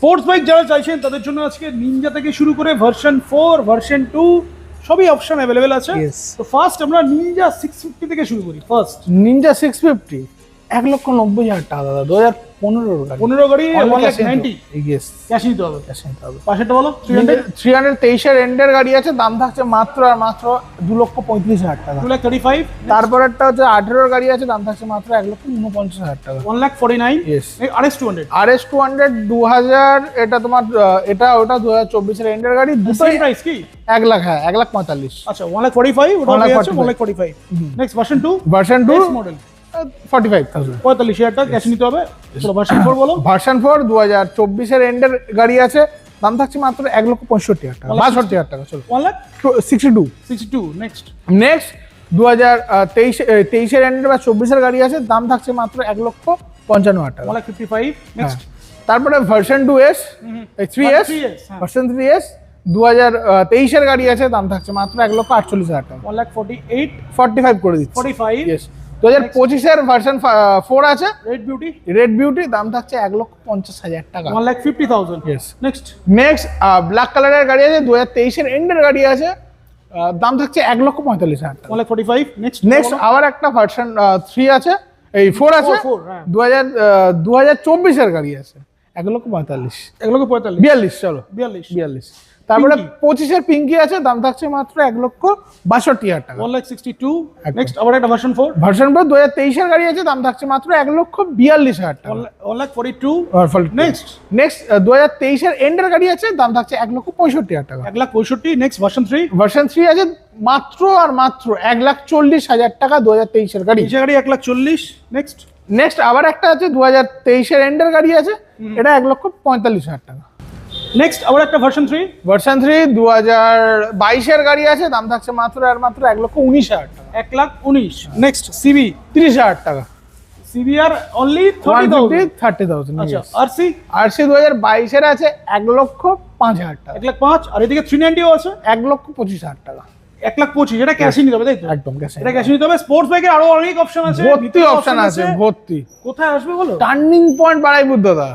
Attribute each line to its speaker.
Speaker 1: Sports bike যারা চাইছেন তাদের জন্য আজকে নিনজা থেকে শুরু করে ভার্সন 4 ভার্সন 2 সবই অপশন অ্যাভেলেবেল আছে।
Speaker 2: Yes.
Speaker 1: তো ফার্স্ট আমরা নিনজা 650 থেকে শুরু করি। ফার্স্ট
Speaker 2: নিনজা 650 1,90,000 টাকা দাদা, 2015 গাড়ি।
Speaker 1: 15 গাড়ি 1,90,000
Speaker 2: ইয়েস,
Speaker 1: ক্যাশ নিতে হবে।
Speaker 2: ক্যাশ নিতে হবে।
Speaker 1: পাশেরটা বলো 300
Speaker 2: 323 এর এন্ডের গাড়ি আছে, দাম থাকছে মাত্র আর মাত্র 2,35,000 টাকা।
Speaker 1: 2,35
Speaker 2: তারপরেরটা হচ্ছে 18 এর গাড়ি আছে, দাম থাকছে মাত্র 1,49,000 টাকা।
Speaker 1: 1,49
Speaker 2: Yes.
Speaker 1: RS 200
Speaker 2: RS 200 2000, এটা তোমার এটা ওটা 2024 এর এন্ডের গাড়ি, দুটোই
Speaker 1: সেম প্রাইস কি?
Speaker 2: 1 লাখ, হ্যাঁ 1,45,000।
Speaker 1: আচ্ছা 1,45 ওটা হয়ে যাচ্ছে
Speaker 2: 1,45,000
Speaker 1: 1,45। Next version 2
Speaker 2: version 2
Speaker 1: model
Speaker 2: 45,000।
Speaker 1: 45,000 টাকা ক্যাশ নিতে হবে। চলো ভার্সন 4 বলো।
Speaker 2: ভার্সন 4 2024 এর এন্ডের গাড়ি আছে, দাম থাকছে মাত্র 1,65,000 টাকা, 62,000 টাকা। চলো
Speaker 1: 1,62
Speaker 2: 62।
Speaker 1: নেক্সট
Speaker 2: নেক্সট 2023 এর এন্ডের বা 24 এর গাড়ি আছে, দাম থাকছে মাত্র 1,55,000 টাকা।
Speaker 1: 1,55 নেক্সট
Speaker 2: তারপরে ভার্সন 2S 3S,
Speaker 1: হ্যাঁ।
Speaker 2: ভার্সন 3S 2023 এর গাড়ি আছে, দাম থাকছে মাত্র 1,48,000 টাকা।
Speaker 1: 1,48
Speaker 2: 45 করে দিচ্ছি।
Speaker 1: 45
Speaker 2: ইয়েস। 2025 এর ভার্সন 4 আছে,
Speaker 1: রেড বিউটি
Speaker 2: রেড বিউটি, দাম থাকছে 1,50,000 টাকা।
Speaker 1: 1,50,000
Speaker 2: Yes.
Speaker 1: নেক্সট
Speaker 2: নেক্সট ব্ল্যাক কালারের গাড়ি আছে, 2023 এর এন্ডের গাড়ি আছে, দাম থাকছে 1,45,000 টাকা।
Speaker 1: 1,45 নেক্সট
Speaker 2: নেক্সট আবার একটা ভার্সন 3 আছে, এই 4 আছে,
Speaker 1: 4 হ্যাঁ
Speaker 2: 2024 এর গাড়ি আছে, 1,45,000।
Speaker 1: 1,45
Speaker 2: 42 চলো
Speaker 1: 42
Speaker 2: তারপরে
Speaker 1: Pinky।
Speaker 2: 25 এর পিঙ্কি আছে, দাম থাকছে মাত্র 1,62,000 টাকা।
Speaker 1: 1,62
Speaker 2: একদম।
Speaker 1: নেক্সট আবার একটা ভার্সন 4
Speaker 2: ভার্সন 4 2023 এর গাড়ি আছে, দাম থাকছে মাত্র 1,42,000 টাকা।
Speaker 1: 1,42
Speaker 2: নেক্সট নেক্সট 2023 এর এন্ডের গাড়ি আছে, দাম থাকছে 1,65,000 টাকা।
Speaker 1: 1,65 নেক্সট ভার্সন 3
Speaker 2: ভার্সন 3 আছে মাত্র আর মাত্র 1,40,000 টাকা, 2023 এর গাড়ি।
Speaker 1: এই গাড়ি 1,40 নেক্সট
Speaker 2: নেক্সট আবার একটা আছে 2023 এর এন্ডের গাড়ি আছে, এটা 1,45,000 টাকা।
Speaker 1: নেক্সট আবার একটা ভার্সন 3
Speaker 2: ভার্সন 3 2022 এর গাড়ি আছে, দাম থাকছে মাত্র আর মাত্র 1,19,000 টাকা।
Speaker 1: 1,19 নেক্সট সিবি
Speaker 2: 30,000 টাকা।
Speaker 1: CBR only 30,000
Speaker 2: 30,000।
Speaker 1: আচ্ছা আরসি
Speaker 2: আরসি 2022 এর আছে 1,05,000 টাকা।
Speaker 1: 1,05 আর এদিকে 390 আছে
Speaker 2: 1,25,000 টাকা।
Speaker 1: 1,25 এটা ক্যাশে নিতে হবে তাই তো?
Speaker 2: একদম ক্যাশ।
Speaker 1: এটা ক্যাশে নিতে হবে। স্পোর্টস বাইকের আরো অনেক অপশন আছে,
Speaker 2: ভর্তি অপশন আছে, ভর্তি।
Speaker 1: কোথায় আসবে বলো?
Speaker 2: টার্নিং পয়েন্ট বাড়াইপুর দাদা।